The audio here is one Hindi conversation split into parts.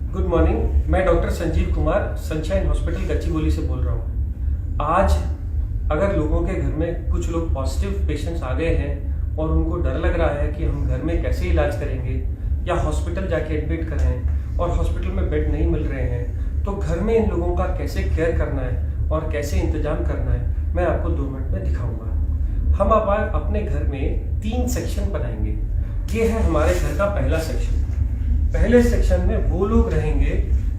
Good morning. मैं doctor Sanjeev Kumar sunshine hospital Gachibowli से बोल रहा हूँ। आज अगर लोगों के घर में कुछ लोग पॉजिटिव पेशेंट्स आ गए हैं और उनको डर लग रहा है कि हम घर में कैसे इलाज करेंगे या हॉस्पिटल जाके एडमिट कराएं और हॉस्पिटल में बेड नहीं मिल रहे हैं, तो घर में इन लोगों का कैसे केयर करना है और कैसे इंतजाम करना है मैं आपको 2 मिनट में दिखाऊंगा। हम अपने घर में 3 सेक्शन बनाएंगे। ये है हमारे घर का पहला सेक्शन। पहले सेक्शन में वो लोग रहेंगे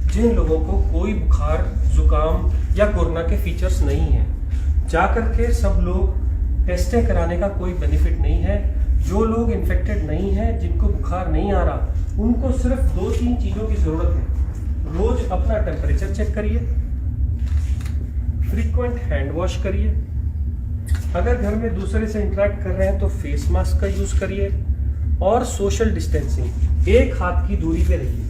जिन लोगों को कोई बुखार, जुकाम या कोरोना के फीचर्स नहीं है। जाकर के सब लोग टेस्टें कराने का कोई बेनिफिट नहीं है। जो लोग इन्फेक्टेड नहीं है, जिनको बुखार नहीं आ रहा, उनको सिर्फ 2-3 चीज़ों की ज़रूरत है। रोज अपना टेम्परेचर चेक करिए, फ्रीक्वेंट हैंड वॉश करिए, अगर घर में दूसरे से इंटरेक्ट कर रहे हैं तो फेस मास्क का यूज़ करिए और सोशल डिस्टेंसिंग, 1 हाथ की दूरी पे रहिए।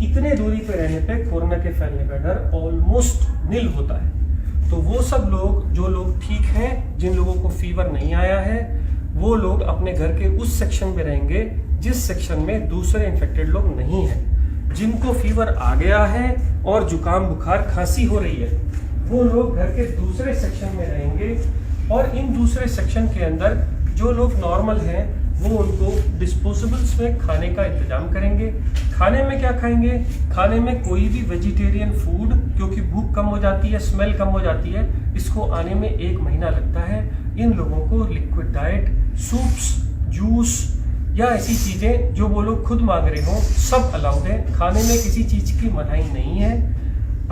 इतने दूरी पे रहने पे कोरोना के फैलने का डर ऑलमोस्ट निल होता है। तो वो सब लोग, जो लोग ठीक हैं, जिन लोगों को फीवर नहीं आया है, वो लोग अपने घर के उस सेक्शन में रहेंगे जिस सेक्शन में दूसरे इन्फेक्टेड लोग नहीं हैं। जिनको फीवर आ गया है और जुकाम, बुखार, खांसी हो रही है, वो लोग घर के दूसरे सेक्शन में रहेंगे और इन दूसरे सेक्शन के अंदर जो लोग नॉर्मल हैं वो उनको डिस्पोजेबल्स में खाने का इंतजाम करेंगे। खाने में क्या खाएंगे? खाने में कोई भी वेजिटेरियन फूड, क्योंकि भूख कम हो जाती है, स्मेल कम हो जाती है, इसको आने में 1 महीना लगता है। इन लोगों को लिक्विड डाइट, सूप्स, जूस या ऐसी चीज़ें जो वो लोग खुद मांग रहे हों, सब अलाउड है। खाने में किसी चीज़ की मनाही नहीं है।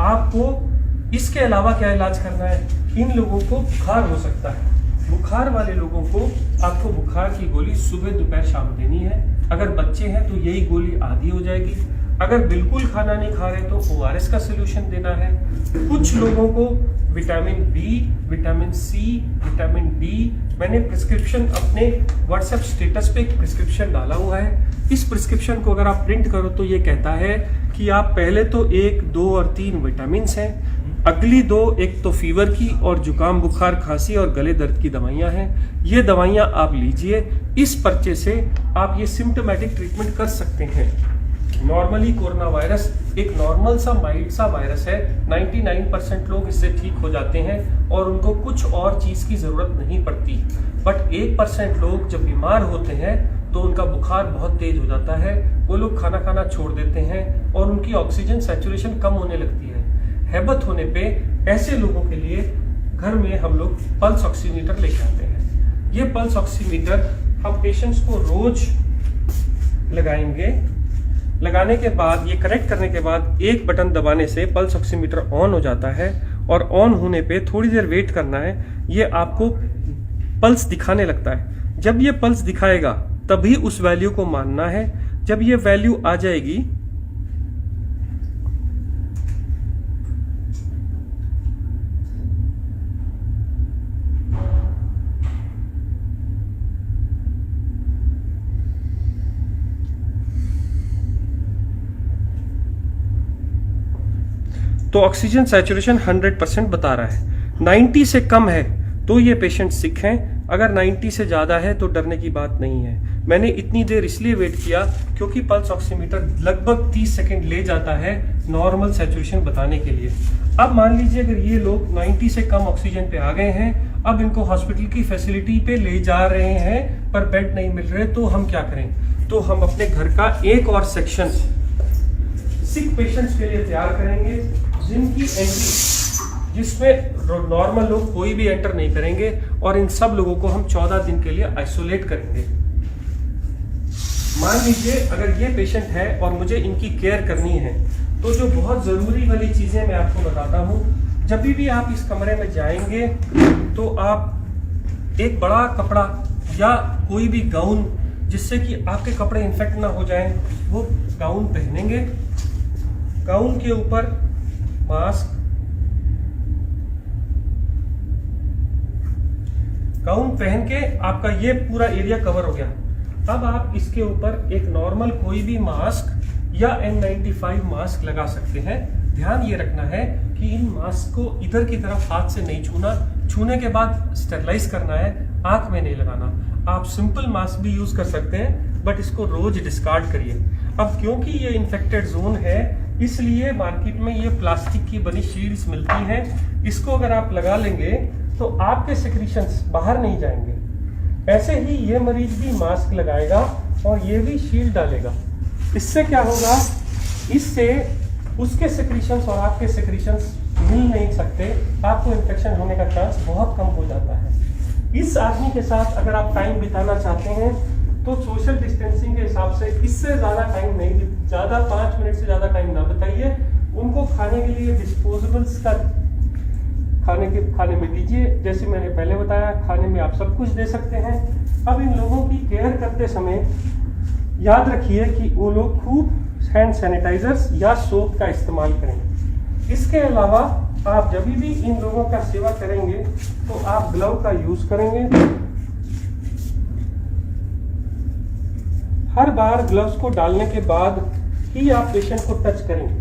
आपको इसके अलावा क्या इलाज करना है? इन लोगों को बुखार हो सकता है। बुखार वाले लोगों को आपको बुखार की गोली सुबह, दोपहर, शाम देनी है। अगर बच्चे हैं तो यही गोली आधी हो जाएगी। अगर बिल्कुल खाना नहीं खा रहे तो ORS का सोल्यूशन देना है। कुछ लोगों को vitamin B, vitamin C, vitamin D, मैंने प्रिस्क्रिप्शन अपने व्हाट्सएप स्टेटस पे एक प्रिस्क्रिप्शन डाला हुआ है। इस प्रिस्क्रिप्शन को अगर आप प्रिंट करो तो ये कहता है कि आप पहले तो 1, 2 और 3 विटामिन हैं, अगली 2, एक तो फीवर की और जुकाम, बुखार, खांसी और गले दर्द की दवाइयाँ हैं। ये दवाइयाँ आप लीजिए। इस पर्चे से आप ये सिम्टोमेटिक ट्रीटमेंट कर सकते हैं। नॉर्मली कोरोना वायरस एक नॉर्मल सा, माइल्ड सा वायरस है। 99% लोग इससे ठीक हो जाते हैं और उनको कुछ और चीज़ की ज़रूरत नहीं पड़ती। बट 1% लोग जब बीमार होते हैं तो उनका बुखार बहुत तेज हो जाता है, वो लोग खाना खाना छोड़ देते हैं और उनकी ऑक्सीजन सैचुरेशन कम होने लगती है। हैबत होने पे ऐसे लोगों के लिए घर में हम लोग पल्स ऑक्सीमीटर लेके आते हैं। ये पल्स ऑक्सीमीटर हम पेशेंट्स को रोज लगाएंगे। लगाने के बाद, ये कनेक्ट करने के बाद, एक बटन दबाने से पल्स ऑक्सीमीटर ऑन हो जाता है और ऑन होने पे थोड़ी देर वेट करना है। ये आपको पल्स दिखाने लगता है। जब ये पल्स दिखाएगा तभी उस वैल्यू को मानना है। जब ये वैल्यू आ जाएगी तो ऑक्सीजन सैचुरेशन 100% बता रहा है। 90 से कम है तो ये पेशेंट सिक हैं। अगर 90 से ज़्यादा है तो डरने की बात नहीं है। मैंने इतनी देर इसलिए वेट किया क्योंकि पल्स ऑक्सीमीटर लगभग 30 सेकंड ले जाता है नॉर्मल सैचुरेशन बताने के लिए। अब मान लीजिए अगर ये लोग 90 से कम ऑक्सीजन पे आ गए हैं, अब इनको हॉस्पिटल की फैसिलिटी पे ले जा रहे हैं पर बेड नहीं मिल रहे, तो हम क्या करें? तो हम अपने घर का एक और सेक्शन सिक पेशेंट्स के लिए तैयार करेंगे, जिनकी एंट्री, जिसमें नॉर्मल लोग कोई भी एंटर नहीं करेंगे, और इन सब लोगों को हम 14 दिन के लिए आइसोलेट करेंगे। मान लीजिए अगर ये पेशेंट है और मुझे इनकी केयर करनी है, तो जो बहुत ज़रूरी वाली चीज़ें मैं आपको बताता हूँ। जब भी आप इस कमरे में जाएंगे तो आप एक बड़ा कपड़ा या कोई भी गाउन, जिससे कि आपके कपड़े इन्फेक्ट ना हो जाएं, वो गाउन पहनेंगे। गाउन के ऊपर मास्क, गाउन पहन के आपका ये पूरा एरिया कवर हो गया। अब आप इसके ऊपर एक नॉर्मल कोई भी मास्क या N95 मास्क लगा सकते हैं। ध्यान ये रखना है कि इन मास्क को इधर की तरफ हाथ से नहीं छूना, छूने के बाद स्टेरलाइज करना है, आंख में नहीं लगाना। आप सिंपल मास्क भी यूज कर सकते हैं, बट इसको रोज डिस्कार्ड करिए। अब क्योंकि ये इन्फेक्टेड जोन है, इसलिए मार्केट में ये प्लास्टिक की बनी शील्ड्स मिलती हैं। इसको अगर आप लगा लेंगे तो आपके सेक्रीशंस बाहर नहीं जाएंगे। ऐसे ही ये मरीज भी मास्क लगाएगा और ये भी शील्ड डालेगा। इससे क्या होगा, इससे उसके सेक्रीशंस और आपके सेक्रीशंस मिल नहीं सकते, आपको इन्फेक्शन होने का चांस बहुत कम हो जाता है। इस आदमी के साथ अगर आप टाइम बिताना चाहते हैं तो सोशल डिस्टेंसिंग के हिसाब से इससे ज़्यादा टाइम नहीं, ज़्यादा 5 मिनट से ज़्यादा टाइम ना बताइए। उनको खाने के लिए डिस्पोजेबल्स का खाने में दीजिए। जैसे मैंने पहले बताया, खाने में आप सब कुछ दे सकते हैं। अब इन लोगों की केयर करते समय याद रखिए कि वो लोग खूब हैंड सैनिटाइजर्स या सोप का इस्तेमाल करें। इसके अलावा आप जब भी इन लोगों का सेवा करेंगे तो आप ग्लव का यूज करेंगे। हर बार ग्लव्स को डालने के बाद ही आप पेशेंट को टच करेंगे।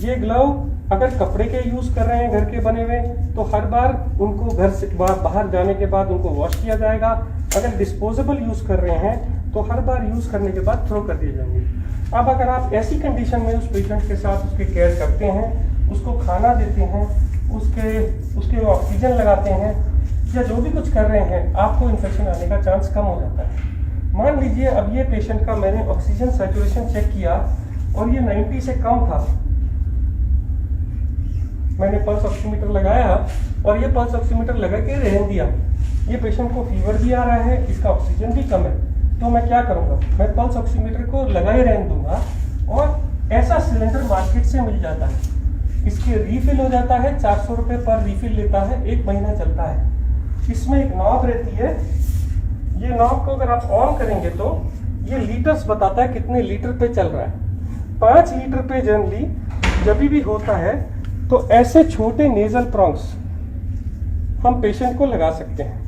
ये ग्लव अगर कपड़े के यूज कर रहे हैं घर के बने हुए, तो हर बार उनको घर से बाहर जाने के बाद उनको वॉश किया जाएगा। अगर डिस्पोजेबल यूज कर रहे हैं तो हर बार यूज करने के बाद थ्रो कर दिए जाएंगे। अब अगर आप ऐसी कंडीशन में उस पेशेंट के साथ उसके केयर करते हैं, उसको खाना देते हैं, उसके ऑक्सीजन लगाते हैं या जो भी कुछ कर रहे हैं, आपको इन्फेक्शन आने का चांस कम हो जाता है। मान लीजिए अब ये पेशेंट का मैंने ऑक्सीजन सैचुरेशन चेक किया और ये 90 से कम था। मैंने पल्स ऑक्सीमीटर लगाया और ये पल्स ऑक्सीमीटर लगा के रहने दिया। ये पेशेंट को फीवर भी आ रहा है, इसका ऑक्सीजन भी कम है, तो मैं क्या करूंगा, मैं पल्स ऑक्सीमीटर को लगा ही रहने दूंगा। और ऐसा सिलेंडर मार्केट से मिल जाता है, इसके रीफिल हो जाता है, 400 रुपये पर रीफिल लेता है, 1 महीना चलता है। इसमें एक नॉब रहती है, ये नॉब को अगर आप ऑन करेंगे तो ये लीटर्स बताता है कितने लीटर पे चल रहा है। 5 लीटर पे जनरली जब भी होता है तो ऐसे छोटे नेजल प्रॉन्ग्स हम पेशेंट को लगा सकते हैं।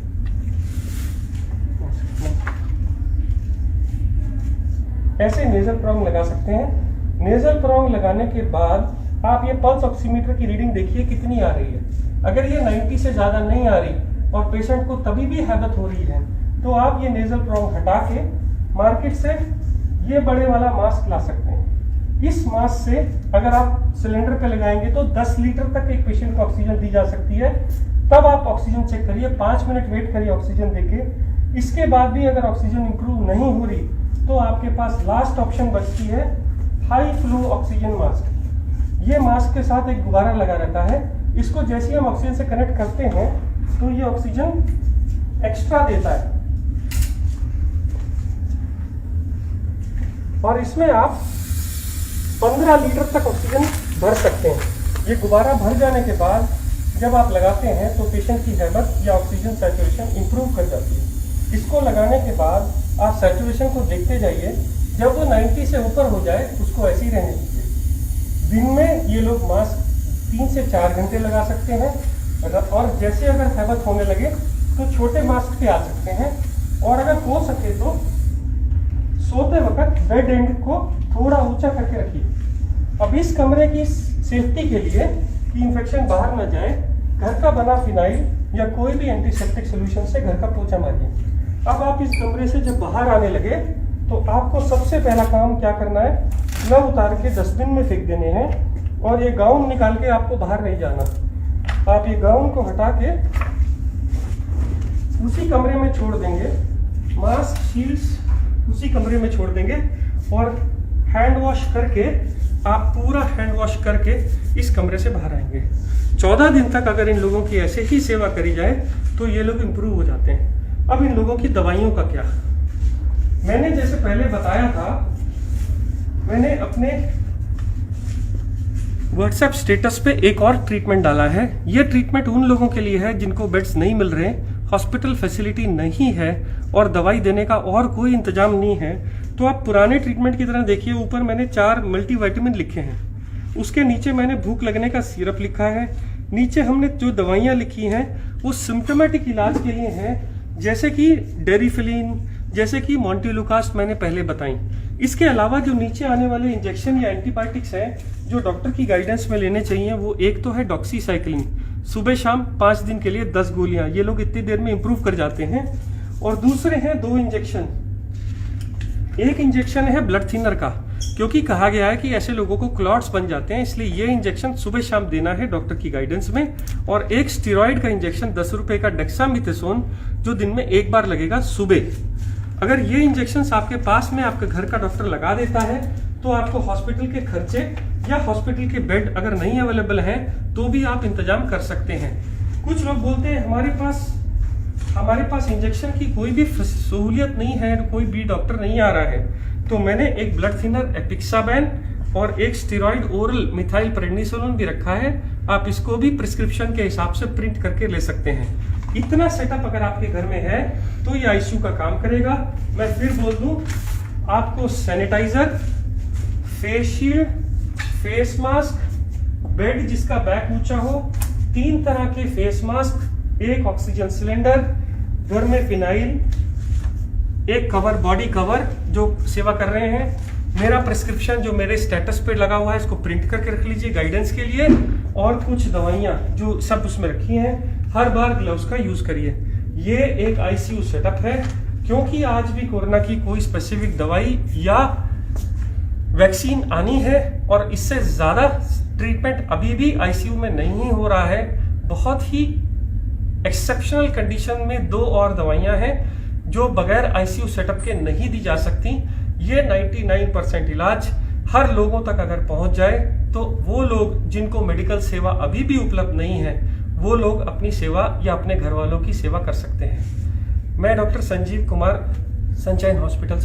ऐसे नेजल प्रॉन्ग लगा सकते हैं। नेजल प्रॉन्ग लगाने के बाद आप ये पल्स ऑक्सीमीटर की रीडिंग देखिए कितनी आ रही है। अगर ये 90 से ज़्यादा नहीं आ रही और पेशेंट को तभी भी हैबत हो रही है, तो आप ये नेजल प्रॉन्ग हटा के मार्केट से ये बड़े वाला मास्क ला सकते हैं। इस मास्क से अगर आप सिलेंडर पे लगाएंगे तो 10 लीटर तक एक पेशेंट को ऑक्सीजन दी जा सकती है। तब आप ऑक्सीजन चेक करिए, 5 मिनट वेट करिए ऑक्सीजन देके। इसके बाद भी अगर ऑक्सीजन इंप्रूव नहीं हो रही तो आपके पास लास्ट ऑप्शन बचती है हाई फ्लो ऑक्सीजन मास्क। ये मास्क के साथ एक गुब्बारा लगा रहता है, इसको जैसे ही हम ऑक्सीजन से कनेक्ट करते हैं तो ये ऑक्सीजन एक्स्ट्रा देता है और इसमें आप 15 लीटर तक ऑक्सीजन भर सकते हैं। ये गुब्बारा भर जाने के बाद जब आप लगाते हैं तो पेशेंट की हैबत या ऑक्सीजन सैचुरेशन इंप्रूव कर जाती है। इसको लगाने के बाद आप सैचुरेशन को देखते जाइए, जब वो 90 से ऊपर हो जाए उसको ऐसे ही रहने दीजिए। दिन में ये लोग मास्क 3 से 4 घंटे लगा सकते हैं और जैसे अगर हैबत होने लगे तो छोटे मास्क पे आ सकते हैं। और अगर हो सके तो सोते वक्त बेड एंड को थोड़ा ऊंचा करके रखिए। अब इस कमरे की सेफ्टी के लिए कि इन्फेक्शन बाहर न जाए, घर का बना फिनाइल या कोई भी एंटीसेप्टिक सोल्यूशन से घर का पोछा मारिए। अब आप इस कमरे से जब बाहर आने लगे तो आपको सबसे पहला काम क्या करना है, ग्लव उतार के डस्टबिन में फेंक देने हैं और ये गाउन निकाल के आपको बाहर नहीं जाना। आप ये गाउन को हटा के उसी कमरे में छोड़ देंगे, मास्क शील्ड्स उसी कमरे में छोड़ देंगे और हैंड वॉश करके आप पूरा हैंड वॉश करके इस कमरे से बाहर आएंगे। 14 दिन तक अगर इन लोगों की ऐसे ही सेवा करी जाए तो ये लोग इम्प्रूव हो जाते हैं। अब इन लोगों की दवाइयों का क्या, मैंने जैसे पहले बताया था, मैंने अपने व्हाट्सएप स्टेटस पे एक और ट्रीटमेंट डाला है। ये ट्रीटमेंट उन लोगों के लिए है जिनको बेड्स नहीं मिल रहे, हॉस्पिटल फैसिलिटी नहीं है और दवाई देने का और कोई इंतजाम नहीं है। तो आप पुराने ट्रीटमेंट की तरह देखिए, ऊपर मैंने 4 मल्टीविटामिन लिखे हैं, उसके नीचे मैंने भूख लगने का सिरप लिखा है, नीचे हमने जो दवाइयाँ लिखी हैं वो सिम्टोमेटिक इलाज के लिए हैं, जैसे कि डेरिफिलिन, जैसे कि मॉन्टेलुकास्ट मैंने पहले बताई। इसके अलावा जो नीचे आने वाले इंजेक्शन या एंटीबायोटिक्स हैं जो डॉक्टर की गाइडेंस में लेने चाहिए, वो एक तो है डॉक्सीसाइक्लिन, सुबह शाम 5 दिन के लिए 10 गोलियां, ये लोग इतनी देर में इंप्रूव कर जाते हैं। और दूसरे हैं 2 इंजेक्शन एक इंजेक्शन है ब्लड थिनर का, क्योंकि कहा गया है कि ऐसे लोगों को क्लॉट्स बन जाते हैं, इसलिए ये इंजेक्शन सुबह शाम देना है डॉक्टर की गाइडेंस में। और एक स्टेरॉइड का इंजेक्शन 10 रुपए का डेक्सामेथासोन, जो दिन में एक बार लगेगा सुबह। अगर ये इंजेक्शन आपके पास में आपके घर का डॉक्टर लगा देता है तो आपको हॉस्पिटल के खर्चे या हॉस्पिटल के बेड अगर नहीं अवेलेबल हैं तो भी आप इंतजाम कर सकते हैं। कुछ लोग बोलते हैं हमारे पास इंजेक्शन की कोई भी सहूलियत नहीं है, कोई भी डॉक्टर नहीं आ रहा है। तो मैंने एक ब्लड थिनर एपिक्साबैन और एक स्टेरॉइड ओरल मिथाइल प्रेडनिसोलोन भी रखा है। आप इसको भी प्रिस्क्रिप्शन के हिसाब से प्रिंट करके ले सकते हैं। इतना सेटअप अगर आपके घर में है तो ये आईसीयू का काम करेगा। मैं फिर बोल दूं, आपको sanitiser, face shield, face mask, bed जिसका बैक ऊंचा हो, 3 तरह के फेस मास्क, एक ऑक्सीजन सिलेंडर, घर में फिनाइल, एक कवर, बॉडी कवर जो सेवा कर रहे हैं। मेरा प्रिस्क्रिप्शन जो मेरे स्टेटस पे लगा हुआ है इसको प्रिंट करके रख लीजिए गाइडेंस के लिए, और कुछ दवाइयाँ जो सब उसमें रखी हैं। हर बार ग्लव्स का यूज करिए। ये एक आईसीयू सेटअप है, क्योंकि आज भी कोरोना की कोई स्पेसिफिक दवाई या वैक्सीन आनी है और इससे ज्यादा ट्रीटमेंट अभी भी आईसीयू में नहीं हो रहा है। बहुत ही एक्सेप्शनल कंडीशन में 2 और दवाइयां हैं जो बगैर आईसीयू सेटअप के नहीं दी जा सकती। ये 99% इलाज हर लोगों तक अगर पहुंच जाए तो वो लोग जिनको मेडिकल सेवा अभी भी उपलब्ध नहीं है वो लोग अपनी सेवा या अपने घर वालों की सेवा कर सकते हैं। मैं doctor Sanjeev Kumar, sunshine hospital से